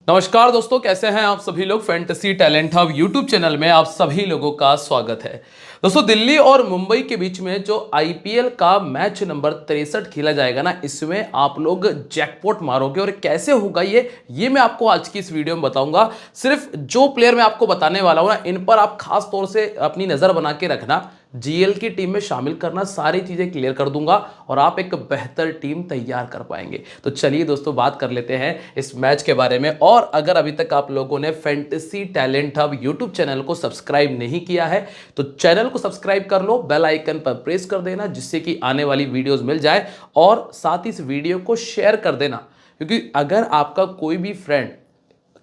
नमस्कार दोस्तों, कैसे हैं आप सभी लोग। Fantasy talent hub YouTube channel में आप सभी लोगों का स्वागत है। दोस्तों, दिल्ली और मुंबई के बीच में जो आईपीएल का मैच नंबर 63 खेला जाएगा ना, इसमें आप लोग जैकपॉट मारोगे। और कैसे होगा ये मैं आपको आज की इस वीडियो में बताऊंगा। सिर्फ जो प्लेयर मैं आपको बताने वाला हूं ना, इन पर आप खास तौर से अपनी नजर बना के रखना, जीएल की टीम में शामिल करना, सारी चीजें क्लियर कर दूंगा और आप एक बेहतर टीम तैयार कर पाएंगे। तो चलिए दोस्तों, बात कर लेते हैं इस मैच के बारे में। और अगर अभी तक आप लोगों ने fantasy talent hub YouTube channel को सब्सक्राइब नहीं किया है तो चैनल को सब्सक्राइब कर लो, बेल आइकन पर प्रेस कर देना, जिससे कि आने वाली वीडियोस मिल जाए। और साथ ही इस वीडियो को शेयर कर देना, क्योंकि अगर आपका कोई भी फ्रेंड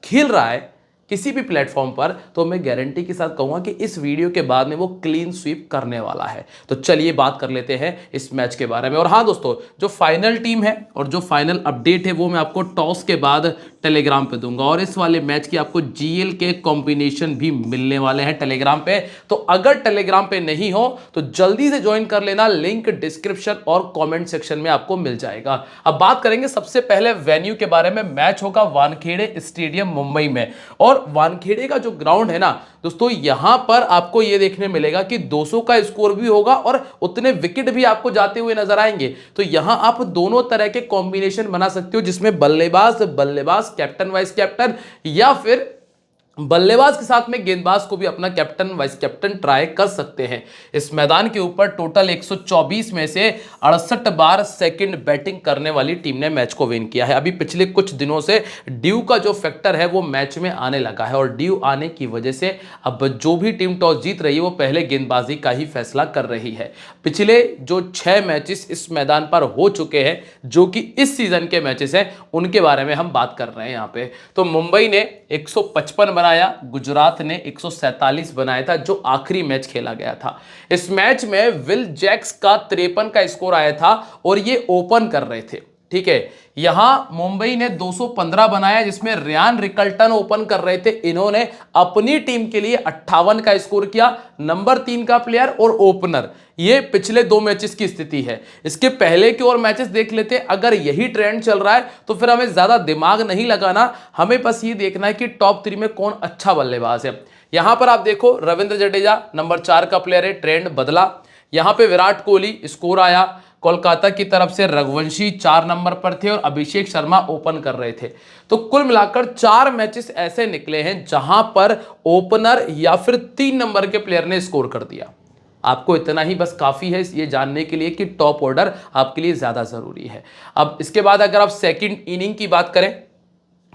खेल रहा है किसी भी प्लेटफॉर्म पर, तो मैं गारंटी के साथ कहूंगा कि इस वीडियो के बाद में वो क्लीन स्वीप करने वाला है। तो चलिए बात कर लेते हैं इस मैच के बारे में। और हाँ दोस्तों, जो फाइनल टीम है और जो फाइनल अपडेट है वो मैं आपको टॉस के बाद टेलीग्राम पे दूंगा। और इस वाले मैच की आपको जीएल के कॉम्बिनेशन भी मिलने वाले हैं टेलीग्राम पे। तो अगर टेलीग्राम पे नहीं हो तो जल्दी से ज्वाइन कर लेना, लिंक डिस्क्रिप्शन और कॉमेंट सेक्शन में आपको मिल जाएगा। अब बात करेंगे सबसे पहले वेन्यू के बारे में। मैच होगा वानखेड़े स्टेडियम मुंबई में। और वानखेड़े का जो ग्राउंड है ना दोस्तों, यहां पर आपको यह देखने मिलेगा कि 200 का स्कोर भी होगा और उतने विकेट भी आपको जाते हुए नजर आएंगे। तो यहां आप दोनों तरह के कॉम्बिनेशन बना सकते हो, जिसमें बल्लेबाज बल्लेबाज, कैप्टन वाइस कैप्टन, या फिर बल्लेबाज के साथ में गेंदबाज को भी अपना कैप्टन वाइस कैप्टन ट्राई कर सकते हैं। इस मैदान के ऊपर टोटल 124 में से 68 बार सेकंड बैटिंग करने वाली टीम ने मैच को विन किया है। अभी पिछले कुछ दिनों से ड्यू का जो फैक्टर है वो मैच में आने लगा है, और ड्यू आने की वजह से अब जो भी टीम टॉस जीत रही है वो पहले गेंदबाजी का ही फैसला कर रही है। पिछले जो 6 मैचेस इस मैदान पर हो चुके हैं, जो कि इस सीजन के मैचेस हैं, उनके बारे में हम बात कर रहे हैं यहाँ पे। तो मुंबई ने 155 बनाया, गुजरात ने 147 बनाया था, जो आखिरी मैच खेला गया था। इस मैच में विल जैक्स का 53 का स्कोर आया था और ये ओपन कर रहे थे। ठीक है, यहां मुंबई ने 215 बनाया, जिसमें रियान रिकल्टन ओपन कर रहे थे। इन्होंने अपनी टीम के लिए 58 का स्कोर किया। नंबर 3 का प्लेयर और ओपनर, ये पिछले 2 मैचेस की स्थिति है। इसके पहले के और मैचेस देख लेते। अगर यही ट्रेंड चल रहा है तो फिर हमें ज्यादा दिमाग नहीं लगाना, हमें बस ये देखना है कि टॉप 3 में कौन अच्छा बल्लेबाज है। यहां पर आप देखो, रविंद्र जडेजा नंबर 4 का प्लेयर है, ट्रेंड बदला। यहां पे विराट कोहली स्कोर आया। कोलकाता की तरफ से रघुवंशी 4 नंबर पर थे और अभिषेक शर्मा ओपन कर रहे थे। तो कुल मिलाकर 4 मैचेस ऐसे निकले हैं जहां पर ओपनर या फिर 3 नंबर के प्लेयर ने स्कोर कर दिया। आपको इतना ही बस काफी है ये जानने के लिए कि टॉप ऑर्डर आपके लिए ज्यादा जरूरी है। अब इसके बाद अगर आप सेकंड इनिंग की बात करें,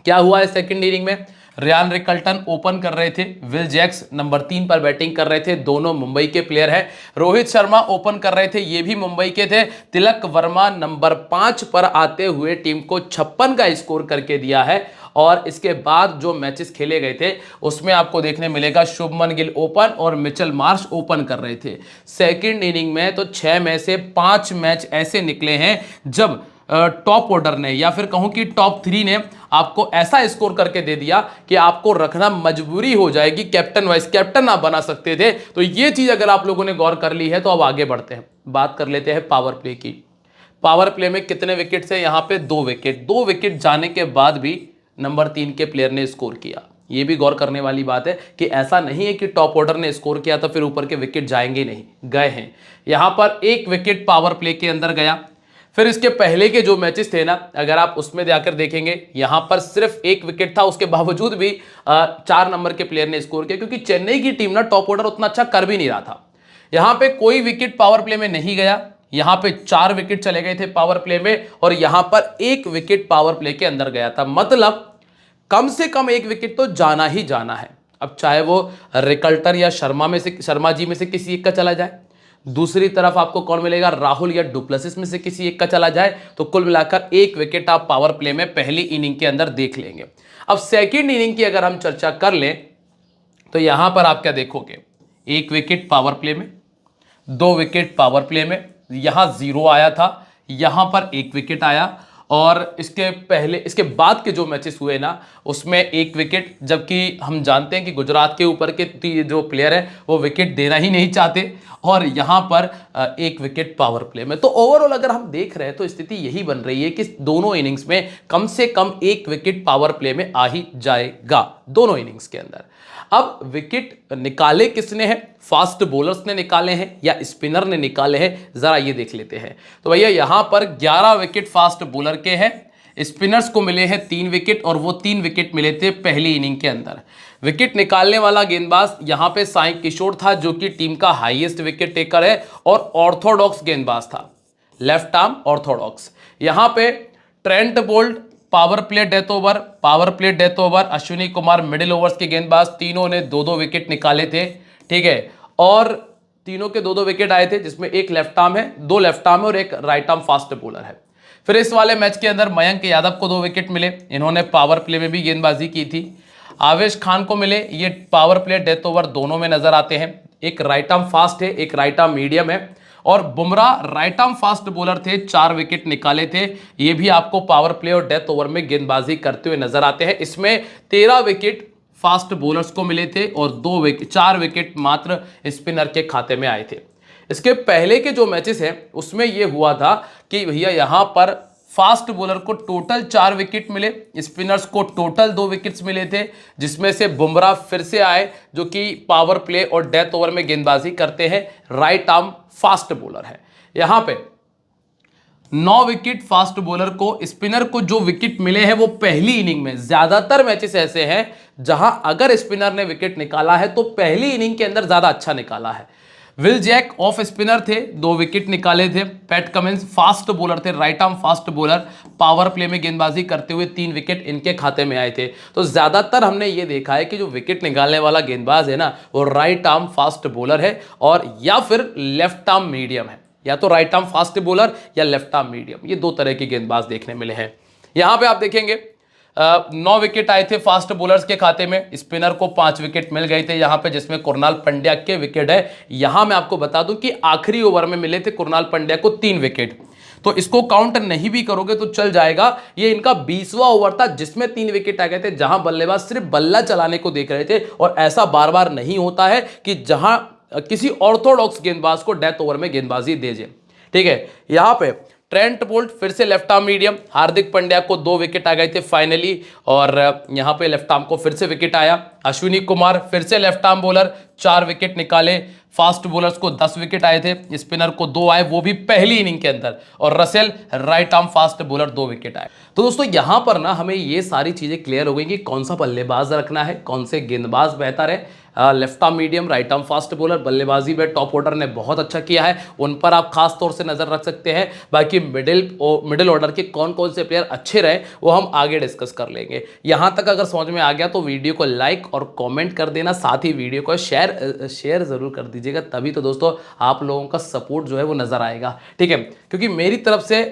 क्या हुआ है सेकंड इनिंग में। रियान रिकल्टन ओपन कर रहे थे, विल जैक्स नंबर 3 पर बैटिंग कर रहे थे, दोनों मुंबई के प्लेयर हैं। रोहित शर्मा ओपन कर रहे थे, ये भी मुंबई के थे। तिलक वर्मा नंबर 5 पर आते हुए टीम को 56 का स्कोर करके दिया है। और इसके बाद जो मैचेस खेले गए थे उसमें आपको देखने मिलेगा शुभमन गिल ओपन और मिचेल मार्श ओपन कर रहे थे। सेकंड इनिंग में तो 6 में से 5 मैच ऐसे निकले हैं जब टॉप ऑर्डर ने या फिर कहूं कि टॉप 3 ने आपको ऐसा स्कोर करके दे दिया कि आपको रखना मजबूरी हो जाएगी, कैप्टन वाइस कैप्टन आप बना सकते थे। तो ये चीज अगर आप लोगों ने गौर कर ली है तो अब आगे बढ़ते हैं, बात कर लेते हैं पावर प्ले की। पावर प्ले में कितने विकेट है, यहाँ पे 2 विकेट। 2 विकेट जाने के बाद भी नंबर 3 के प्लेयर ने स्कोर किया। ये भी गौर करने वाली बात है कि ऐसा नहीं है कि टॉप ऑर्डर ने स्कोर किया तो फिर ऊपर के विकेट जाएंगे नहीं, गए हैं। यहां पर 1 विकेट पावर प्ले के अंदर गया। फिर इसके पहले के जो मैचेस थे ना, अगर आप उसमें जाकर देखेंगे, यहां पर सिर्फ 1 विकेट था, उसके बावजूद भी 4 नंबर के प्लेयर ने स्कोर किया, क्योंकि चेन्नई की टीम ना टॉप ऑर्डर उतना अच्छा कर भी नहीं रहा था। यहां पे कोई विकेट पावर प्ले में नहीं गया। यहां पे 4 विकेट चले गए थे पावर प्ले में और यहां पर 1 विकेट पावर प्ले के अंदर गया था। मतलब कम से कम 1 विकेट तो जाना ही जाना है। अब चाहे वो रिकल्टर या शर्मा जी में से किसी एक का चला जाए, दूसरी तरफ आपको कौन मिलेगा, राहुल या डुप्लेसिस में से किसी एक का चला जाए, तो कुल मिलाकर 1 विकेट आप पावर प्ले में पहली इनिंग के अंदर देख लेंगे। अब सेकंड इनिंग की अगर हम चर्चा कर लें तो यहां पर आप क्या देखोगे, 1 विकेट पावर प्ले में, 2 विकेट पावर प्ले में, यहां 0 आया था, यहां पर 1 विकेट आया। और इसके बाद के जो मैचेस हुए ना उसमें 1 विकेट, जबकि हम जानते हैं कि गुजरात के ऊपर के जो प्लेयर हैं वो विकेट देना ही नहीं चाहते। और यहां पर 1 विकेट पावर प्ले में। तो ओवरऑल अगर हम देख रहे हैं तो स्थिति यही बन रही है कि दोनों इनिंग्स में कम से कम 1 विकेट पावर प्ले में आ ही जाएगा दोनों इनिंग्स के अंदर। अब विकेट निकाले किसने हैं? फास्ट बॉलर्स ने निकाले हैं या स्पिनर ने निकाले हैं, जरा ये देख लेते हैं। तो भैया यहां पर 11 विकेट फास्ट बॉलर के हैं, स्पिनर्स को मिले हैं 3 विकेट और वो 3 विकेट मिले थे पहली इनिंग के अंदर। विकेट निकालने वाला गेंदबाज यहां पे साई किशोर था जो कि टीम का हाईएस्ट विकेट टेकर है और ऑर्थोडॉक्स गेंदबाज था, लेफ्ट आर्म ऑर्थोडॉक्स। यहां पे Trent Boult power play death over, Ashwini Kumar middle overs के गेंदबाज, तीनों ने 2-2 विकेट निकाले थे, ठीक है, और तीनों के 2-2 विकेट आए थे जिसमें एक लेफ्ट आर्म है, 2 लेफ्ट आर्म है और एक राइट आर्म फास्ट बॉलर है। फिर इस वाले मैच के अंदर मयंक यादव को 2 विकेट मिले, इन्होंने पावर प्ले में भी गेंदबाजी की थी। आवेश खान को मिले, ये पावर प्ले डेथ ओवर दोनों में नजर आते हैं, एक राइट आर्म फास्ट है, एक राइट आर्म मीडियम है। और Bumrah right arm fast bowler थे, 4 विकेट निकाले थे, ये भी आपको पावर प्ले और डेथ ओवर में गेंदबाजी करते हुए नजर आते हैं। इसमें 13 विकेट फास्ट बॉलर्स को मिले थे और 4 विकेट मात्र स्पिनर के खाते में आए थे। इसके पहले के जो मैचेस हैं उसमें यह हुआ था कि भैया यहां पर फास्ट बॉलर को टोटल 4 विकेट मिले, स्पिनर्स को टोटल 2 विकेट्स मिले थे, जिसमें से बुमराह फिर से आए जो कि पावर प्ले और डेथ ओवर में गेंदबाजी करते हैं, राइट आर्म फास्ट बॉलर है। यहां पे 9 विकेट फास्ट बॉलर को, स्पिनर को जो विकेट मिले हैं वो पहली इनिंग में, ज्यादातर मैचेस ऐसे हैं जहां अगर स्पिनर ने विकेट निकाला है तो पहली इनिंग के अंदर ज्यादा अच्छा निकाला है। विल जैक ऑफ स्पिनर थे, 2 विकेट निकाले थे। पैट कमिंस फास्ट बॉलर थे, right arm fast bowler, power play में गेंदबाजी करते हुए 3 विकेट इनके खाते में आए थे। तो ज्यादातर हमने ये देखा है कि जो विकेट निकालने वाला गेंदबाज है ना वो राइट आर्म फास्ट बॉलर है और या फिर लेफ्ट आर्म मीडियम है, या तो राइट आर्म फास्ट बॉलर या लेफ्ट आर्म मीडियम, ये 2 तरह के गेंदबाज देखने मिले हैं। यहां पे आप देखेंगे 9 विकेट आए थे फास्ट बॉलर्स के खाते में, स्पिनर को 5 विकेट मिल गए थे यहां पे, जिसमें कुरनाल पंड्या के विकेट है। यहां मैं आपको बता दूं कि आखिरी ओवर में मिले थे कुरनाल पंड्या को 3 विकेट, तो इसको काउंट नहीं भी करोगे तो चल जाएगा। ये इनका 20वां ओवर था जिसमें 3 विकेट आ गए थे, जहां बल्लेबाज सिर्फ बल्ला चलाने को देख रहे थे। और ऐसा बार बार नहीं होता है कि जहां किसी ऑर्थोडॉक्स गेंदबाज को डेथ ओवर में गेंदबाजी दे जाए, ठीक है। यहां पे ट्रेंट बोल्ट फिर से left arm medium, Hardik Pandya को 2 विकेट आ गए थे फाइनली और यहां पे लेफ्ट आर्म को फिर से विकेट आया। अश्विनी कुमार फिर से लेफ्ट आर्म बॉलर, 4 विकेट निकाले। फास्ट बॉलर्स को 10 विकेट आए थे, स्पिनर को 2 आए, वो भी पहली इनिंग के अंदर। और Russell right arm fast bowler 2 wicket आए। तो दोस्तों यहां पर ना हमें ये सारी चीजें क्लियर हो गई कि कौन सा बल्लेबाज रखना है, कौन से गेंदबाज बेहतर है, left arm medium, right arm fast bowler. बल्लेबाजी में टॉप ऑर्डर ने बहुत अच्छा किया है, उन पर आप खास तौर से नजर रख सकते हैं। बाकी मिडिल ऑर्डर के कौन कौन से प्लेयर अच्छे रहे वो हम आगे डिस्कस कर लेंगे। यहां तक अगर समझ में आ गया तो वीडियो को लाइक और कमेंट कर देना, साथ ही वीडियो को शेयर जरूर कर दीजिएगा, तभी तो दोस्तों आप लोगों का सपोर्ट जो है वो नजर आएगा, ठीक है। क्योंकि मेरी तरफ से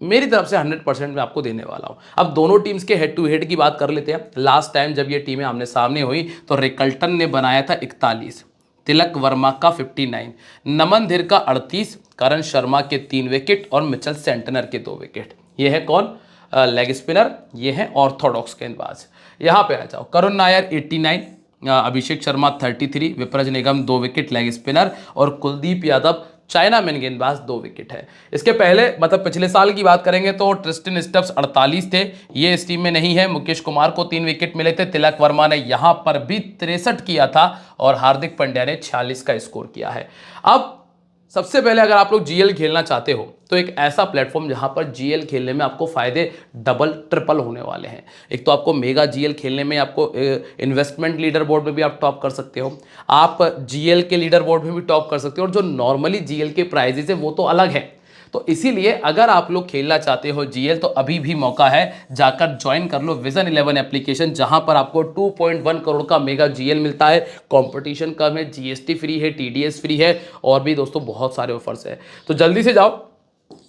100% मैं आपको देने वाला हूं। अब दोनों टीम्स के हेड टू हेड की बात कर लेते हैं। लास्ट टाइम जब ये टीमें आमने सामने हुई तो रिकल्टन ने बनाया था 41, तिलक वर्मा का 59, नमन धीर का 38, करण शर्मा के 3 विकेट और मिचेल सेंटनर के 2 विकेट। ये है कौन? लेग स्पिनर, ये है ऑर्थोडॉक्स गेंदबाज। यहां पे आ जाओ, करुण नायर 89, अभिषेक शर्मा 33, विप्रज निगम 2 विकेट लेग स्पिनर और कुलदीप यादव चाइना मैन गेंदबाज 2 विकेट है। इसके पहले मतलब पिछले साल की बात करेंगे तो ट्रिस्टन स्टब्स 48 थे, ये इस टीम में नहीं है। मुकेश कुमार को 3 विकेट मिले थे, तिलक वर्मा ने यहां पर भी 63 किया था और हार्दिक पांड्या ने 46 का स्कोर किया है। अब सबसे पहले अगर आप लोग जीएल खेलना चाहते हो तो एक ऐसा प्लेटफॉर्म जहां पर जीएल खेलने में आपको फायदे डबल ट्रिपल होने वाले हैं। एक तो आपको मेगा जीएल खेलने में आपको इन्वेस्टमेंट लीडर बोर्ड में भी आप टॉप कर सकते हो, आप जीएल के लीडर बोर्ड में भी टॉप कर सकते हो, और जो नॉर्मली जीएल के प्राइजेस है वो तो अलग है। तो इसीलिए अगर आप लोग खेलना चाहते हो जीएल तो अभी भी मौका है, जाकर ज्वाइन कर लो विजन 11 एप्लीकेशन, जहां पर आपको 2.1 करोड़ का मेगा जीएल मिलता है। कंपटीशन कम है, जीएसटी फ्री है, टीडीएस फ्री है और भी दोस्तों बहुत सारे ऑफर्स है। तो जल्दी से जाओ,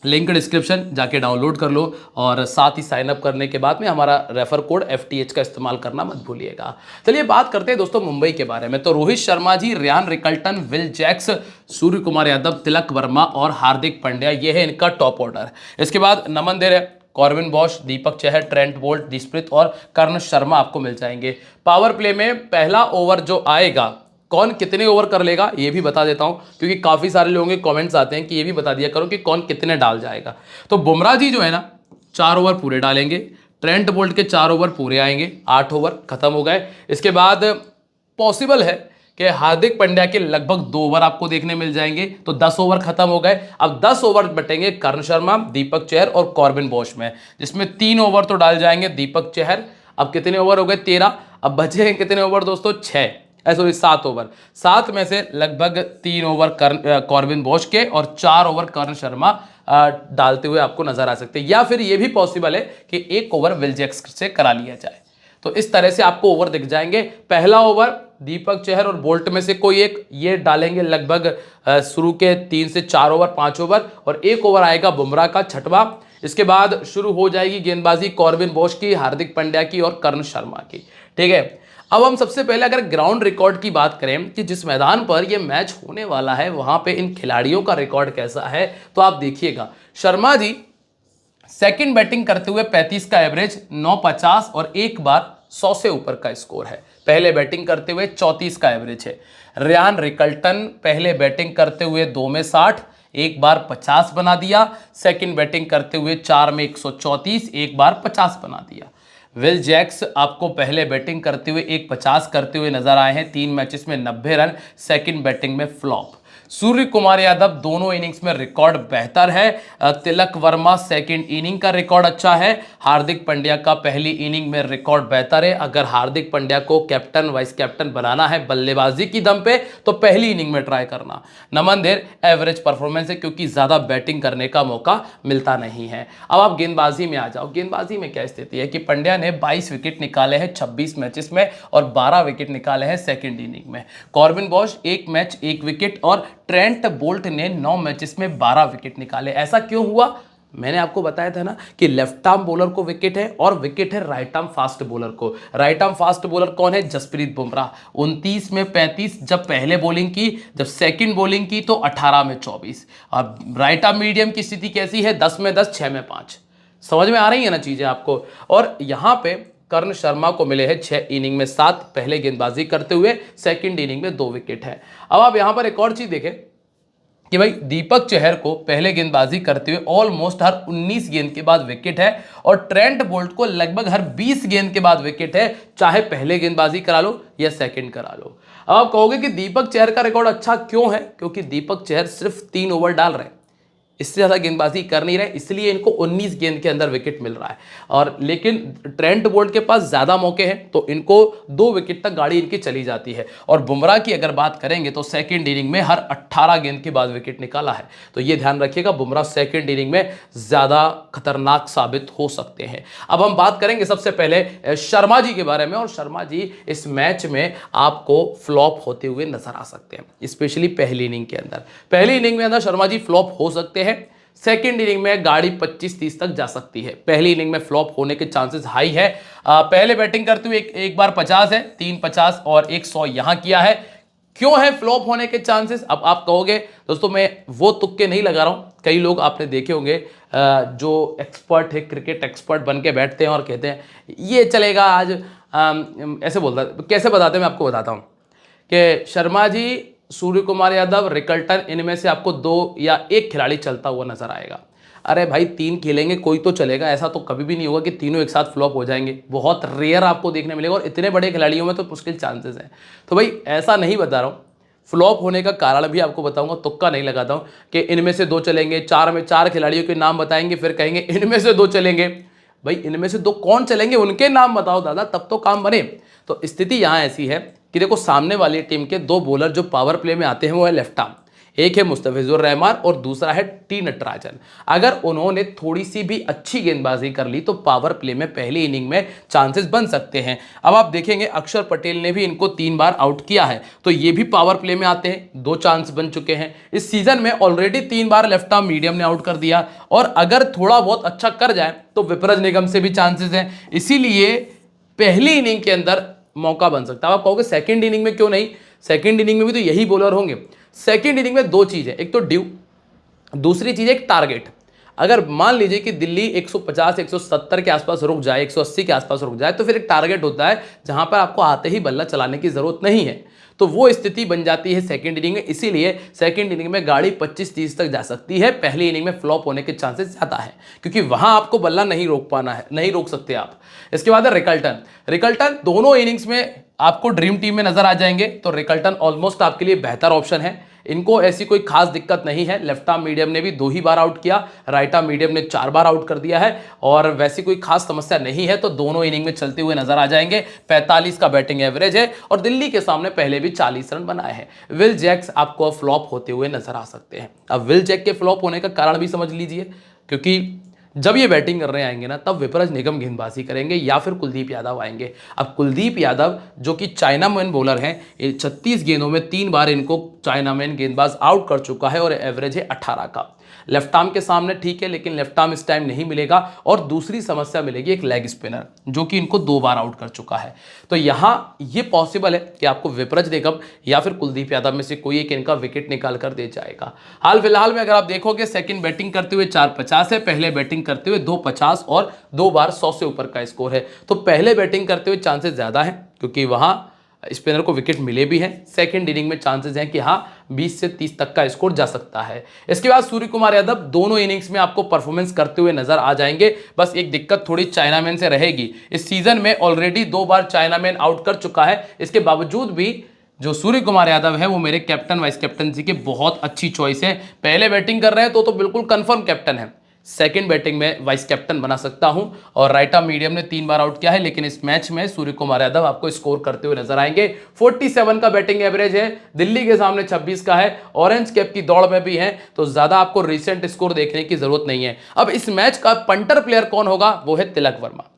लिंक डिस्क्रिप्शन जाके डाउनलोड कर लो और साथ ही साइन अप करने के बाद में हमारा रेफर कोड FTH का इस्तेमाल करना मत भूलिएगा। चलिए बात करते हैं दोस्तों मुंबई के बारे में। तो Rohit Sharma ji, Ryan Rickelton, Will Jacks, Surya Kumar Yadav, Tilak Varma और हार्दिक पांड्या, ये है इनका टॉप ऑर्डर। इसके बाद नमन धीर है, कॉर्विन Bosch, Deepak Chahar, Trent Boult, दिशप्रीत और कर्ण शर्मा आपको मिल जाएंगे। पावर प्ले में पहला ओवर जो आएगा कौन कितने ओवर कर लेगा ये भी बता देता हूं, क्योंकि काफी सारे लोगों के कमेंट्स आते हैं कि ये भी बता दिया करो कि कौन कितने डाल जाएगा। तो बुमराह जी जो है ना 4 ओवर पूरे डालेंगे, ट्रेंट बोल्ट के 4 ओवर पूरे आएंगे, 8 ओवर खत्म हो गए। इसके बाद पॉसिबल है कि हार्दिक पांड्या के लगभग 2 ओवर आपको देखने मिल जाएंगे, तो 10 ओवर खत्म हो गए। अब 10 ओवर बटेंगे कर्ण शर्मा, दीपक चहर और कॉर्बिन बॉश में, जिसमें 3 ओवर तो डाल जाएंगे दीपक चहर। अब कितने ओवर हो गए? 13। अब बचे हैं कितने ओवर दोस्तों? 6, सॉरी 7 ओवर। 7 में से लगभग 3 ओवर कॉर्बिन बॉश के और 4 ओवर कर्ण शर्मा डालते हुए आपको नजर आ सकते हैं। या फिर यह भी पॉसिबल है कि 1 ओवर विल जैक्स से करा लिया जाए। तो इस तरह से आपको ओवर दिख जाएंगे। पहला ओवर दीपक चहर और बोल्ट में से कोई एक ये डालेंगे, लगभग शुरू के 3 से 4 ओवर, 5 ओवर, और 1 ओवर आएगा बुमराह का, छठवां। इसके बाद शुरू हो जाएगी गेंदबाजी कॉर्बिन बॉश की, हार्दिक पांड्या की और कर्ण शर्मा की। ठीक है, अब हम सबसे पहले अगर ग्राउंड रिकॉर्ड की बात करें कि जिस मैदान पर यह मैच होने वाला है वहां पे इन खिलाड़ियों का रिकॉर्ड कैसा है, तो आप देखिएगा। शर्मा जी सेकंड बैटिंग करते हुए 35 का एवरेज, 950 और एक बार 100 से ऊपर का स्कोर है। पहले बैटिंग करते हुए 34 का एवरेज है। रियान रिकल्टन पहले बैटिंग करते हुए 2 में 60, एक बार 50 बना दिया। सेकंड बैटिंग करते हुए 4 में 134, एक बार 50 बना दिया। विल जैक्स आपको पहले बैटिंग करते हुए 150 करते हुए नजर आए हैं, 3 मैचेस में 90 रन, सेकंड बैटिंग में फ्लॉप। सूर्य कुमार यादव दोनों इनिंग्स में रिकॉर्ड बेहतर है। तिलक वर्मा सेकंड इनिंग का रिकॉर्ड अच्छा है। हार्दिक पांड्या का पहली इनिंग में रिकॉर्ड बेहतर है। अगर हार्दिक पांड्या को कैप्टन वाइस कैप्टन बनाना है बल्लेबाजी की दम पे, तो पहली इनिंग में ट्राई करना। नमन देर एवरेज परफॉर्मेंस है, क्योंकि ज्यादा बैटिंग करने का मौका मिलता नहीं है। अब आप गेंदबाजी में आ जाओ। गेंदबाजी में क्या स्थिति है कि पांड्या ने 22 विकेट निकाले हैं 26 मैचेस में और 12 विकेट निकाले हैं सेकंड इनिंग में। कॉर्बिन बॉश 1 मैच 1 विकेट और ट्रेंट बोल्ट ने 9 मैचेस में 12 विकेट निकाले। ऐसा क्यों हुआ? मैंने आपको बताया था ना कि लेफ्ट आर्म बॉलर को विकेट है और विकेट है राइट आर्म फास्ट बॉलर को। राइट आर्म फास्ट बॉलर कौन है? जसप्रीत बुमराह। 29 में 35 जब पहले बॉलिंग की, जब सेकंड बॉलिंग की तो 18 में 24। अब राइट आर्म मीडियम की स्थिति कैसी है? 10 में 10, 6 में 5। समझ में आ रही है ना चीजें आपको? और यहां पे कर्ण शर्मा को मिले हैं 6 इनिंग में 7 पहले गेंदबाजी करते हुए, सेकंड इनिंग में 2 विकेट है। अब आप यहां पर एक और चीज देखें कि भाई दीपक चहर को पहले गेंदबाजी करते हुए ऑलमोस्ट हर 19 गेंद के बाद विकेट है और ट्रेंट बोल्ट को लगभग हर 20 गेंद के बाद विकेट है, चाहे पहले गेंदबाजी करा लो या सेकंड करा लो। अब आप कहोगे कि दीपक चहर का रिकॉर्ड अच्छा क्यों है? क्योंकि दीपक चहर सिर्फ 3 ओवर डाल रहे हैं, इससे ज़्यादा गेंदबाजी कर नहीं रहे, इसलिए इनको 19 गेंद के अंदर विकेट मिल रहा है। और लेकिन ट्रेंट बोल्ट के पास ज़्यादा मौके हैं, तो इनको 2 विकेट तक गाड़ी इनकी चली जाती है। और बुमराह की अगर बात करेंगे तो सेकंड इनिंग में हर 18 गेंद के बाद विकेट निकाला है। तो ये ध्यान रखिएगा, बुमराह सेकंड इनिंग में ज़्यादा खतरनाक साबित हो सकते हैं। अब हम बात करेंगे सबसे पहले शर्मा जी के बारे में, और शर्मा जी इस मैच में आपको फ्लॉप होते हुए नजर आ सकते हैं, स्पेशली पहली इनिंग के अंदर। पहली इनिंग में अंदर शर्मा जी फ्लॉप हो सकते हैं। सेकेंड इनिंग में गाड़ी 25-30 तक जा सकती है। पहली इनिंग में फ्लॉप होने के चांसेस हाई है। पहले बैटिंग करते हुए एक बार 50 है, 350 और 100 यहां किया है। क्यों है फ्लॉप होने के चांसेस? अब आप कहोगे दोस्तों मैं वो तुक्के नहीं लगा रहा हूं। कई लोग आपने देखे होंगे जो एक्सपर्ट है, क्रिकेट एक्सपर्ट बन के बैठते हैं और कहते हैं ये चलेगा आज, ऐसे बोलता है। कैसे बताते हैं मैं आपको बताता हूं कि शर्मा जी, सूर्य कुमार यादव, रिकल्टन, इनमें से आपको 2 या 1 खिलाड़ी चलता हुआ नजर आएगा। अरे भाई 3 खेलेंगे कोई तो चलेगा, ऐसा तो कभी भी नहीं होगा कि तीनों एक साथ फ्लॉप हो जाएंगे। बहुत रेयर आपको देखने मिलेगा, और इतने बड़े खिलाड़ियों में तो मुश्किल चांसेस हैं। तो भाई ऐसा नहीं बता रहा हूँ, फ्लॉप होने का कारण भी आपको बताऊंगा, तुक्का नहीं लगाता हूँ कि इनमें से 2 चलेंगे। 4 में 4 खिलाड़ियों के नाम बताएंगे, फिर कहेंगे इनमें से 2 चलेंगे। भाई इनमें से 2 कौन चलेंगे, उनके नाम बताओ दादा, तब तो काम बने। तो स्थिति यहाँ ऐसी है कि देखो, सामने वाली टीम के 2 बॉलर जो पावर प्ले में आते हैं वो है लेफ्ट आर्म, एक है मुस्तफिजुर रहमान और दूसरा है टी नटराजन। अगर उन्होंने थोड़ी सी भी अच्छी गेंदबाजी कर ली तो पावर प्ले में पहली इनिंग में चांसेस बन सकते हैं। अब आप देखेंगे अक्षर पटेल ने भी इनको 3 बार आउट किया है, तो ये भी पावर प्ले में आते हैं, 2 चांस बन चुके हैं। इस सीजन में ऑलरेडी 3 बार लेफ्ट आर्म मीडियम ने आउट कर दिया, और अगर थोड़ा बहुत अच्छा कर जाए तो विपरज निगम से भी चांसेस हैं। इसीलिए पहली इनिंग के अंदर मौका बन सकता है। आप कहोगे सेकंड इनिंग में क्यों नहीं? सेकंड इनिंग में भी तो यही बॉलर होंगे। सेकंड इनिंग में 2 चीजें, एक तो ड्यू, दूसरी चीज एक टारगेट। अगर मान लीजिए कि दिल्ली 150 170 के आसपास रुक जाए, 180 के आसपास रुक जाए, तो फिर एक टारगेट होता है जहां पर आपको आते ही बल्ला चलाने की जरूरत नहीं है। तो वो स्थिति बन जाती है सेकंड इनिंग में। इसीलिए सेकंड इनिंग में गाड़ी 25-30 तक जा सकती है, पहली इनिंग में फ्लॉप होने के चांसेस ज्यादा है, क्योंकि वहां आपको बल्ला नहीं रोक पाना है, नहीं रोक सकते आप। इसके बाद है रिकल्टन। रिकल्टन दोनों इनिंग्स में आपको ड्रीम टीम में नजर आ जाएंगे, तो रिकल्टन ऑलमोस्ट आपके लिए बेहतर ऑप्शन है। इनको ऐसी कोई खास दिक्कत नहीं है। लेफ्ट आर्म मीडियम ने भी 2 ही बार आउट किया, राइट आर्म मीडियम ने 4 बार आउट कर दिया है, और वैसी कोई खास समस्या नहीं है, तो दोनों इनिंग में चलते हुए नजर आ जाएंगे। 45 का बैटिंग एवरेज है, और दिल्ली के सामने पहले भी 40 रन बनाए हैं। विल जैक्स आपको फ्लॉप होते हुए नजर आ सकते हैं। अब विल जैक के फ्लॉप होने का कारण भी समझ लीजिए, क्योंकि जब ये बैटिंग कर रहे आएंगे ना, तब विपरज निगम गेंदबाजी करेंगे या फिर कुलदीप यादव आएंगे। अब कुलदीप यादव जो कि चाइनामैन बॉलर हैं, 36 गेंदों में 3 बार इनको चाइनामैन गेंदबाज आउट कर चुका है, और एवरेज है 18 का। लेफ्ट आर्म के सामने ठीक है, लेकिन लेफ्ट आर्म इस टाइम नहीं मिलेगा, और दूसरी समस्या मिलेगी एक लेग स्पिनर, जो कि इनको 2 बार आउट कर चुका है। तो यहां ये पॉसिबल है कि आपको विपरज निगम या फिर कुलदीप यादव में से कोई एक इनका विकेट निकाल कर दे जाएगा। हाल फिलहाल में अगर आप देखोगे, सेकंड बैटिंग करते हुए 450 है, पहले बैटिंग करते हुए 250, और 2 बार 100 से ऊपर का स्कोर है। तो पहले बैटिंग करते हुए चांसेस ज्यादा है, क्योंकि वहां स्पिनर को विकेट मिले भी हैं। सेकंड इनिंग में चांसेस हैं कि हाँ 20 से 30 तक का स्कोर जा सकता है। इसके बाद सूर्य कुमार यादव दोनों इनिंग्स में आपको परफॉर्मेंस करते हुए नजर आ जाएंगे। बस एक दिक्कत थोड़ी चाइनामैन से रहेगी, इस सीजन में ऑलरेडी 2 बार चाइनामैन आउट कर चुका है। इसके बावजूद भी जो सूर्य कुमार यादव है वो मेरे कैप्टन वाइस कैप्टनसी के बहुत अच्छी चॉइस है। पहले बैटिंग कर रहे हैं तो बिल्कुल कंफर्म कैप्टन है, सेकंड बैटिंग में वाइस कैप्टन बना सकता हूं, और राइट आर्म मीडियम ने 3 बार आउट किया है, लेकिन इस मैच में सूर्य कुमार यादव आपको स्कोर करते हुए नजर आएंगे। 47 का बैटिंग एवरेज है, दिल्ली के सामने 26 का है, ऑरेंज कैप की दौड़ में भी है, तो ज्यादा आपको रिसेंट स्कोर देखने की जरूरत नहीं है। अब इस मैच का पंटर प्लेयर कौन होगा, वो है तिलक वर्मा।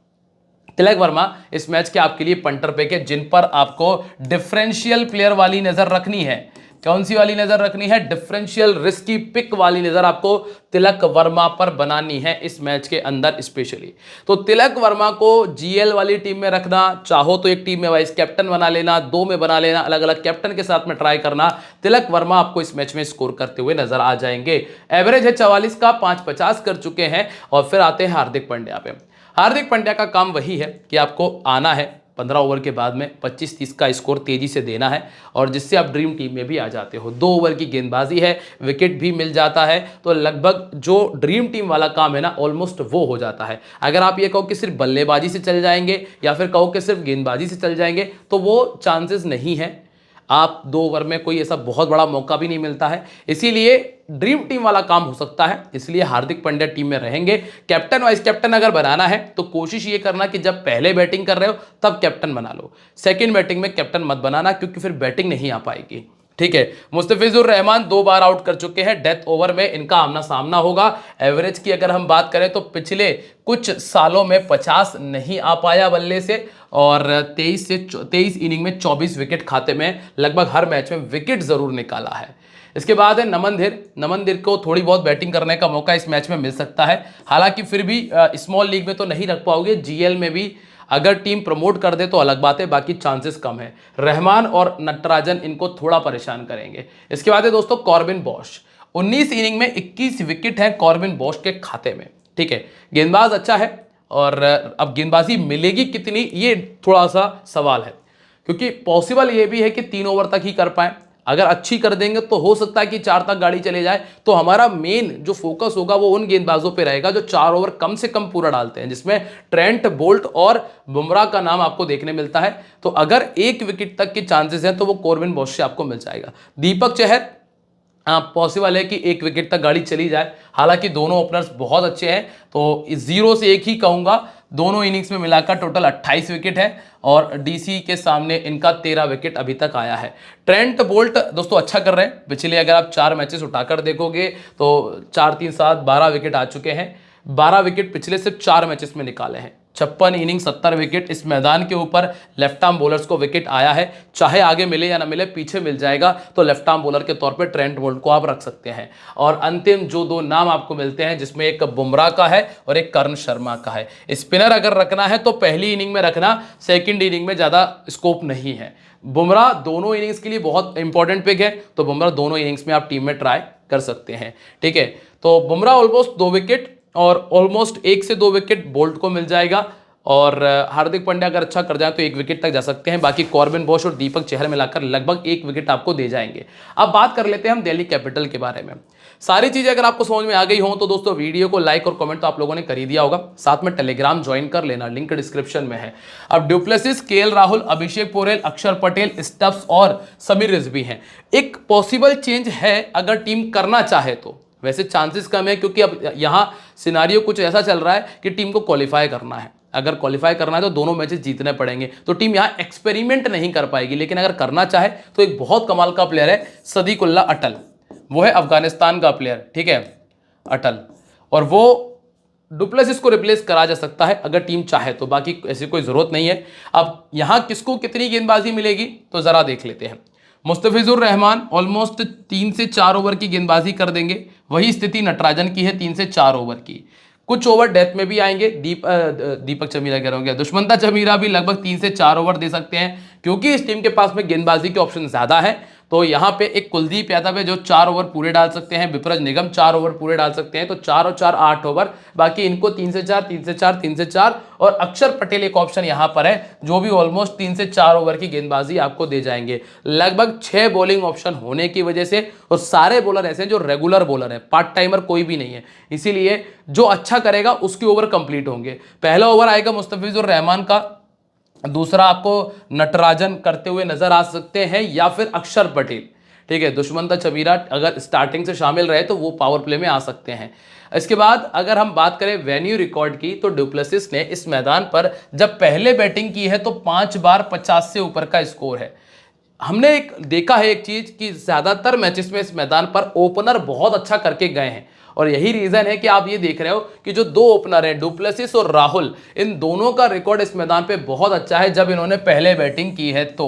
तिलक वर्मा इस मैच के आपके लिए पंटर पे के, जिन पर आपको डिफरेंशियल प्लेयर वाली नजर रखनी है। कौन सी वाली नजर रखनी है? डिफरेंशियल रिस्की पिक वाली नजर आपको तिलक वर्मा पर बनानी है इस मैच के अंदर स्पेशली। तो तिलक वर्मा को जीएल वाली टीम में रखना, चाहो तो एक टीम में वाइस कैप्टन बना लेना, 2 में बना लेना, अलग अलग कैप्टन के साथ में ट्राई करना। तिलक वर्मा आपको इस मैच में स्कोर करते हुए नजर आ जाएंगे। एवरेज है 44 का, 550 कर चुके हैं। और फिर आते हैं हार्दिक पांड्या पे। हार्दिक पांड्या का काम वही है कि आपको आना है 15 ओवर के बाद में 25-30 का स्कोर तेजी से देना है, और जिससे आप ड्रीम टीम में भी आ जाते हो। 2 ओवर की गेंदबाजी है, विकेट भी मिल जाता है, तो लगभग जो ड्रीम टीम वाला काम है ना, ऑलमोस्ट वो हो जाता है। अगर आप ये कहो कि सिर्फ बल्लेबाजी से चल जाएंगे या फिर कहो कि सिर्फ गेंदबाजी से चल जाएंगे, तो वो चांसेस नहीं है। आप 2 ओवर में कोई ऐसा बहुत बड़ा मौका भी नहीं मिलता है, इसीलिए ड्रीम टीम वाला काम हो सकता है। इसलिए हार्दिक पांड्या टीम में रहेंगे। कैप्टन वाइस कैप्टन अगर बनाना है तो कोशिश ये करना कि जब पहले बैटिंग कर रहे हो तब कैप्टन बना लो, सेकंड बैटिंग में कैप्टन मत बनाना, क्योंकि फिर बैटिंग नहीं आ पाएगी। ठीक है। मुस्तफिजुर रहमान 2 बार आउट कर चुके हैं, डेथ ओवर में इनका आमना सामना होगा। एवरेज की अगर हम बात करें तो पिछले कुछ सालों में 50 नहीं आ पाया बल्ले से, और 23 इनिंग में 24 विकेट खाते में, लगभग हर मैच में विकेट जरूर निकाला है। इसके बाद है नमन धीर। नमन धीर को थोड़ी बहुत बैटिंग करने का मौका इस मैच में मिल सकता है, हालांकि फिर भी स्मॉल लीग में तो नहीं रख पाओगे, जीएल में भी अगर टीम प्रमोट कर दे तो अलग बात है, बाकी चांसेस कम है। रहमान और नटराजन इनको थोड़ा परेशान करेंगे। इसके बाद है दोस्तों कॉर्बिन बॉश। 19 इनिंग में 21 विकेट हैं कॉर्बिन बॉश के खाते में। ठीक है, गेंदबाज अच्छा है, और अब गेंदबाजी मिलेगी कितनी ये थोड़ा सा सवाल है, क्योंकि पॉसिबल ये भी है कि 3 ओवर तक ही कर पाए। अगर अच्छी कर देंगे तो हो सकता है कि 4 तक गाड़ी चले जाए। तो हमारा मेन जो फोकस होगा वो उन गेंदबाजों पे रहेगा जो 4 ओवर कम से कम पूरा डालते हैं, जिसमें ट्रेंट बोल्ट और बुमराह का नाम आपको देखने मिलता है। तो अगर 1 विकेट तक के चांसेस हैं तो वो कॉर्बिन बॉश से आपको मिल जाएगा। दीपक चहर पॉसिबल है कि 1 विकेट तक गाड़ी चली जाए, हालांकि दोनों ओपनर्स बहुत अच्छे हैं, तो 0 से 1 ही कहूंगा। दोनों इनिंग्स में मिलाकर टोटल 28 विकेट है, और डीसी के सामने इनका 13 विकेट अभी तक आया है। ट्रेंट बोल्ट दोस्तों अच्छा कर रहे हैं, पिछले अगर आप 4 मैचेस उठाकर देखोगे तो 4, 3, 7, 12 विकेट आ चुके हैं। 12 विकेट पिछले सिर्फ 4 मैचेस में निकाले हैं। 56 इनिंग 70 विकेट। इस मैदान के ऊपर लेफ्ट आर्म बॉलर्स को विकेट आया है, चाहे आगे मिले या ना मिले, पीछे मिल जाएगा, तो लेफ्ट आर्म बॉलर के तौर पे ट्रेंट बोल्ट को आप रख सकते हैं। और अंतिम जो 2 नाम आपको मिलते हैं, जिसमें एक बुमराह का है और एक कर्ण शर्मा का है। स्पिनर अगर रखना है तो पहली इनिंग में रखना, सेकेंड इनिंग में ज्यादा स्कोप नहीं है। बुमराह दोनों इनिंग्स के लिए बहुत इंपॉर्टेंट पिक है, तो बुमराह दोनों इनिंग्स में आप टीम में ट्राई कर सकते हैं। ठीक है, तो बुमराह ऑलमोस्ट 2 विकेट, और ऑलमोस्ट 1 से 2 विकेट बोल्ट को मिल जाएगा। और हार्दिक पांड्या अगर अच्छा कर जाए तो 1 विकेट तक जा सकते हैं। बाकी कॉर्बिन बोश और दीपक चहर मिलाकर लगभग 1 विकेट आपको दे जाएंगे। अब बात कर लेते हैं हम दिल्ली कैपिटल के बारे में। सारी चीजें अगर आपको समझ में आ गई हो तो दोस्तों वीडियो को लाइक और कमेंट तो आप लोगों ने कर ही दिया होगा, साथ में टेलीग्राम ज्वाइन कर लेना, लिंक डिस्क्रिप्शन में है। अब डुप्लेसिस, केएल राहुल, अभिषेक पोरेल, अक्षर पटेल, स्टब्स और समीर रिजवी हैं। एक पॉसिबल चेंज है अगर टीम करना चाहे तो, वैसे चांसेस कम है क्योंकि अब यहाँ सिनारियो कुछ ऐसा चल रहा है कि टीम को क्वालिफाई करना है। अगर क्वालिफाई करना है तो दोनों मैचेस जीतने पड़ेंगे, तो टीम यहाँ एक्सपेरिमेंट नहीं कर पाएगी। लेकिन अगर करना चाहे तो एक बहुत कमाल का प्लेयर है सदीकुल्ला अटल, वो है अफगानिस्तान का प्लेयर, ठीक है, अटल, और वो डुप्लेसिस को रिप्लेस करा जा सकता है अगर टीम चाहे तो, बाकी ऐसी कोई जरूरत नहीं है। अब यहां किसको कितनी गेंदबाजी मिलेगी तो जरा देख लेते हैं। मुस्तफिजुर रहमान ऑलमोस्ट 3 से 4 ओवर की गेंदबाजी कर देंगे, वही स्थिति नटराजन की है 3 से 4 ओवर की। कुछ ओवर डेथ में भी आएंगे, दीपक चमीरा कह रहा हूँ, दुष्मंता चमीरा भी लगभग 3 से 4 ओवर दे सकते हैं क्योंकि इस टीम के पास में गेंदबाजी के ऑप्शन ज्यादा है। तो यहाँ पे एक कुलदीप यादव है जो 4 ओवर पूरे डाल सकते हैं, विपरज निगम 4 ओवर पूरे डाल सकते हैं, तो 4 और 4 8 ओवर, बाकी इनको 3 से 4 3 से 4 3 से 4, और अक्षर पटेल एक ऑप्शन यहाँ पर है जो भी ऑलमोस्ट 3 से 4 ओवर की गेंदबाजी आपको दे जाएंगे। लगभग 6 बॉलिंग ऑप्शन होने की वजह से, और सारे बॉलर ऐसे हैं जो रेगुलर बॉलर है, पार्ट टाइमर कोई भी नहीं है, इसीलिए जो अच्छा करेगा उसके ओवर कंप्लीट होंगे। पहला ओवर आएगा मुस्तफिजुर रहमान का, दूसरा आपको नटराजन करते हुए नजर आ सकते हैं या फिर अक्षर पटेल, ठीक है। दुष्मंता चमीरा अगर स्टार्टिंग से शामिल रहे तो वो पावर प्ले में आ सकते हैं। इसके बाद अगर हम बात करें वेन्यू रिकॉर्ड की, तो डुप्लेसिस ने इस मैदान पर जब पहले बैटिंग की है तो 5 बार 50 से ऊपर का स्कोर है। हमने एक देखा है एक चीज कि ज्यादातर मैचेस में इस मैदान पर ओपनर बहुत अच्छा करके गए हैं, और यही रीजन है कि आप ये देख रहे हो कि जो 2 ओपनर हैं डुप्लेसिस और राहुल, इन दोनों का रिकॉर्ड इस मैदान पे बहुत अच्छा है। जब इन्होंने पहले बैटिंग की है तो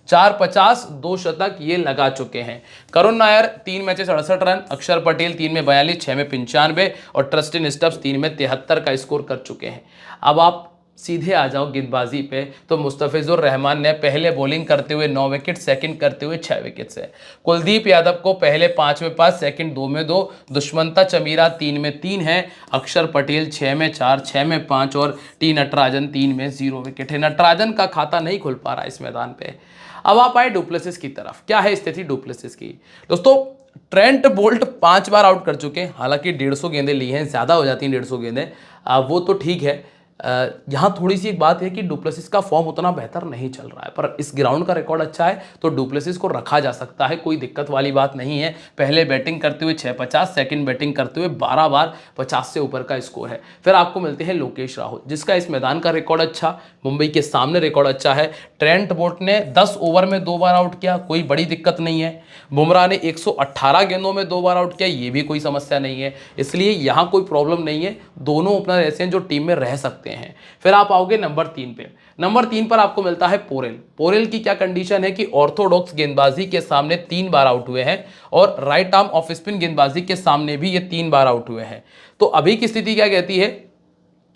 450 2 शतक ये लगा चुके हैं। करुण नायर 3 मैचेस 68 रन, अक्षर पटेल 3 में 42, 6 में 95 और ट्रस्टिन स्टब्स 3 में 73 का स्कोर कर चुके हैं। अब आप सीधे आ जाओ गेंदबाजी पे, तो मुस्तफिजुर रहमान ने पहले बॉलिंग करते हुए 9 विकेट, सेकंड करते हुए 6 विकेट से। कुलदीप यादव को पहले 5 में 5, सेकंड 2 में 2, दुष्मंता चमीरा 3 में 3 है, अक्षर पटेल 6 में 4, 6 में 5 और टी नटराजन 3 में 0 विकेट है। नटराजन का खाता नहीं खुल पा रहा इस मैदान पे। अब आप आए डुप्लेसिस की तरफ, क्या है स्थिति डुप्लेसिस की दोस्तों। ट्रेंट बोल्ट 5 बार आउट कर चुके हैं, हालांकि 150 गेंदें ली हैं, ज़्यादा हो जाती हैं 150 गेंदें, वो तो ठीक है। यहाँ थोड़ी सी एक बात है कि डुप्लेसिस का फॉर्म उतना बेहतर नहीं चल रहा है, पर इस ग्राउंड का रिकॉर्ड अच्छा है तो डुप्लेसिस को रखा जा सकता है, कोई दिक्कत वाली बात नहीं है। पहले बैटिंग करते हुए 650, सेकंड बैटिंग करते हुए 12 बार 50 से ऊपर का स्कोर है। फिर आपको मिलते हैं लोकेश राहुल, जिसका इस मैदान का रिकॉर्ड अच्छा, मुंबई के सामने रिकॉर्ड अच्छा है। ट्रेंट बोल्ट ने 10 ओवर में 2 बार आउट किया, कोई बड़ी दिक्कत नहीं है। बुमराह ने 118 गेंदों में 2 बार आउट किया, ये भी कोई समस्या नहीं है, इसलिए यहाँ कोई प्रॉब्लम नहीं है। दोनों ओपनर ऐसे हैं जो टीम में रह सकते हैं। फिर आप आओगे नंबर 3 पे। नंबर 3 पर आपको मिलता है पोरेल। पोरेल की क्या कंडीशन है कि ऑर्थोडॉक्स गेंदबाजी के सामने 3 बार आउट हुए हैं, और राइट आर्म ऑफ स्पिन गेंदबाजी के सामने भी ये 3 बार आउट हुए हैं। तो अभी की स्थिति क्या कहती है,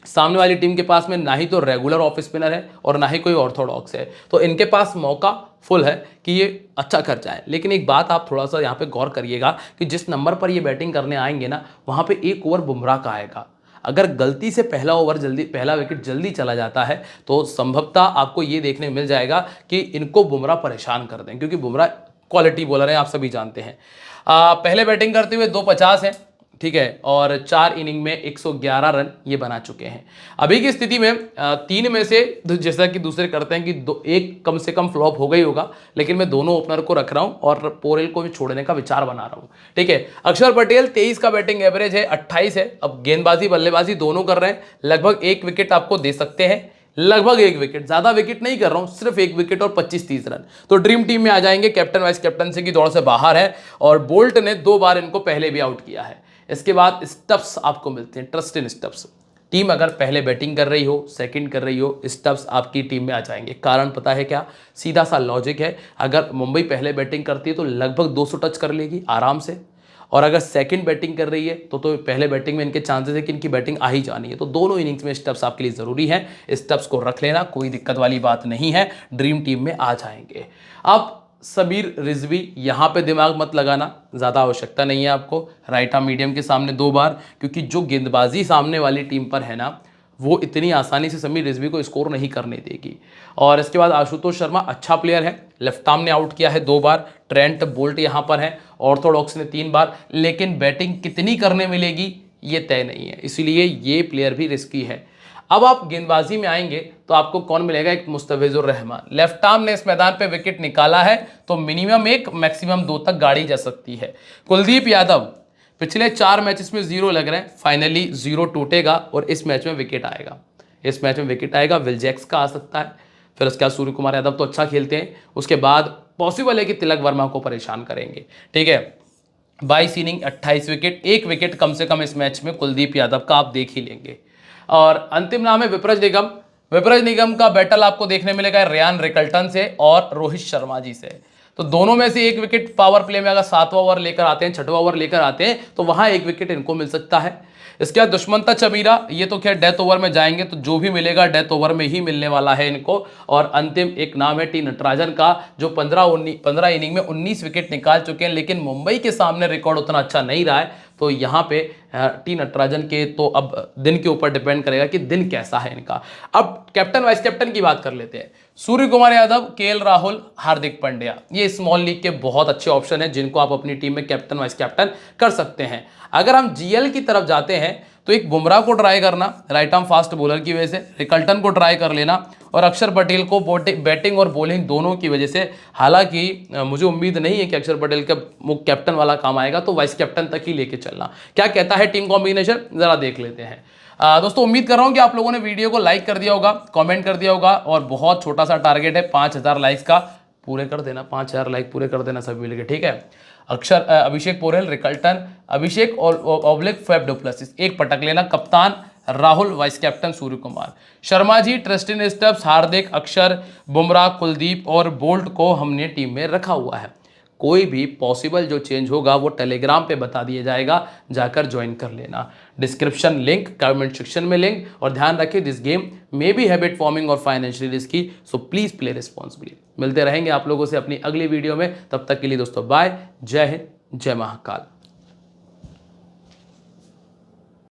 सामने वाली टीम के पास में ना ही तो रेगुलर ऑफ स्पिनर है और ना ही कोई ऑर्थोडॉक्स है, तो इनके पास मौका फुल है कि ये अच्छा कर जाए। लेकिन एक बात आप थोड़ा सा यहाँ पे गौर करिएगा कि जिस नंबर पर ये बैटिंग करने आएंगे ना, वहाँ पे 1 ओवर बुमराह का आएगा। अगर गलती से पहला विकेट जल्दी चला जाता है तो संभवतः आपको ये देखने मिल जाएगा कि इनको बुमराह परेशान कर दें, क्योंकि बुमराह क्वालिटी बॉलर है, आप सभी जानते हैं। पहले बैटिंग करते हुए 250 है, ठीक है, और 4 इनिंग में 111 रन ये बना चुके हैं। अभी की स्थिति में 3 में से जैसा कि दूसरे करते हैं कि एक कम से कम फ्लॉप हो गई होगा, लेकिन मैं दोनों ओपनर को रख रहा हूं और पोरेल को भी छोड़ने का विचार बना रहा हूं, ठीक है। अक्षर पटेल 23 का बैटिंग एवरेज है, 28 है। अब गेंदबाजी बल्लेबाजी दोनों कर रहे हैं, लगभग 1 विकेट आपको दे सकते हैं, लगभग 1 विकेट, ज्यादा विकेट नहीं कर रहा हूं, सिर्फ 1 विकेट और 25-30 रन, तो ड्रीम टीम में आ जाएंगे। कैप्टन वाइस कैप्टनसी की दौड़ से बाहर है, और बोल्ट ने 2 बार इनको पहले भी आउट किया है। इसके बाद स्टब्स आपको मिलते हैं, ट्रस्टिन स्टब्स। टीम अगर पहले बैटिंग कर रही हो, सेकंड कर रही हो, स्टब्स आपकी टीम में आ जाएंगे। कारण पता है क्या, सीधा सा लॉजिक है, अगर मुंबई पहले बैटिंग करती है तो लगभग 200 टच कर लेगी आराम से, और अगर सेकंड बैटिंग कर रही है तो पहले बैटिंग में इनके चांसेस है कि इनकी बैटिंग आ ही जानी है। तो दोनों इनिंग्स में स्टब्स आपके लिए ज़रूरी है, स्टब्स को रख लेना, कोई दिक्कत वाली बात नहीं है, ड्रीम टीम में आ जाएंगे। अब समीर रिजवी, यहाँ पे दिमाग मत लगाना, ज़्यादा आवश्यकता नहीं है आपको। राइट आर्म मीडियम के सामने 2 बार, क्योंकि जो गेंदबाजी सामने वाली टीम पर है ना, वो इतनी आसानी से समीर रिजवी को स्कोर नहीं करने देगी। और इसके बाद आशुतोष शर्मा अच्छा प्लेयर है, लेफ्ट आर्म ने आउट किया है 2 बार, ट्रेंट बोल्ट यहाँ पर है, ऑर्थोडॉक्स ने 3 बार, लेकिन बैटिंग कितनी करने मिलेगी ये तय नहीं है, इसीलिए ये प्लेयर भी रिस्की है। अब आप गेंदबाजी में आएंगे तो आपको कौन मिलेगा, एक मुस्तफिजुर रहमान, लेफ्ट आर्म ने इस मैदान पे विकेट निकाला है तो मिनिमम 1 मैक्सिमम 2 तक गाड़ी जा सकती है। कुलदीप यादव पिछले 4 मैचेस में 0 लग रहे हैं, फाइनली 0 टूटेगा और इस मैच में विकेट आएगा, इस मैच में विकेट आएगा। विल जैक्स का आ सकता है, फिर उसके बाद सूर्य कुमार यादव तो अच्छा खेलते हैं, उसके बाद पॉसिबल है कि तिलक वर्मा को परेशान करेंगे। ठीक है, 22 इनिंग 28 विकेट, 1 विकेट कम से कम इस मैच में कुलदीप यादव का आप देख ही लेंगे। और अंतिम नाम है विपरज निगम। विपरज निगम का बैटल आपको देखने मिलेगा रियान रिकल्टन से और रोहित शर्मा जी से। तो दोनों में से 1 विकेट पावर प्ले में अगर 7वां ओवर लेकर आते हैं, 6वां ओवर लेकर आते हैं तो वहां 1 विकेट इनको मिल सकता है। इसके बाद दुष्मंता चमीरा, ये तो खैर डेथ ओवर में जाएंगे तो जो भी मिलेगा डेथ ओवर में ही मिलने वाला है इनको। और अंतिम एक नाम है टी नटराजन का, जो 15 इनिंग में 19 विकेट निकाल चुके हैं, लेकिन मुंबई के सामने रिकॉर्ड उतना अच्छा नहीं रहा है। तो यहाँ पे टी नटराजन के तो अब दिन के ऊपर डिपेंड करेगा कि दिन कैसा है इनका। अब कैप्टन वाइस कैप्टन की बात कर लेते हैं। सूर्य कुमार यादव, केएल राहुल, हार्दिक पांड्या, ये स्मॉल लीग के बहुत अच्छे ऑप्शन हैं जिनको आप अपनी टीम में कैप्टन वाइस कैप्टन कर सकते हैं। अगर हम जीएल की तरफ जाते हैं तो एक बुमराह को ट्राई करना राइट आर्म फास्ट बॉलर की वजह से, रिकल्टन को ट्राई कर लेना और अक्षर पटेल को बैटिंग और बॉलिंग दोनों की वजह से। हालांकि मुझे उम्मीद नहीं है कि अक्षर पटेल का मुख्य कैप्टन वाला काम आएगा, तो वाइस कैप्टन तक ही लेके चलना। क्या कहता है टीम कॉम्बिनेशन, जरा देख लेते हैं। दोस्तों उम्मीद कर रहा हूं कि आप लोगों ने वीडियो को लाइक कर दिया होगा, कमेंट कर दिया होगा और बहुत छोटा सा टारगेट है 5000 लाइक्स का, पूरे कर देना, 5000 लाइक पूरे कर देना सभी मिलकर, ठीक है। अभिषेक पोरेल, रिकल्टन, अभिषेक और ऑब्लिक फैफ डुप्लेसिस, 1 पटक लेना। कप्तान Rahul, vice captain Surya Kumar, Sharma ji, ट्रिस्टिन stubs, हार्दिक, अक्षर, बुमराह, कुलदीप और बोल्ट को हमने टीम में रखा हुआ है। कोई भी पॉसिबल जो चेंज होगा वो टेलीग्राम पे बता दिया जाएगा, जाकर ज्वाइन कर लेना। डिस्क्रिप्शन लिंक, कमेंट सेक्शन में लिंक। और ध्यान रखिए this game may be habit forming और financially risky, so please play responsibly. मिलते रहेंगे आप लोगों से अपनी अगली वीडियो में, तब तक के लिए दोस्तों बाय, जय हिंद, जय महाकाल।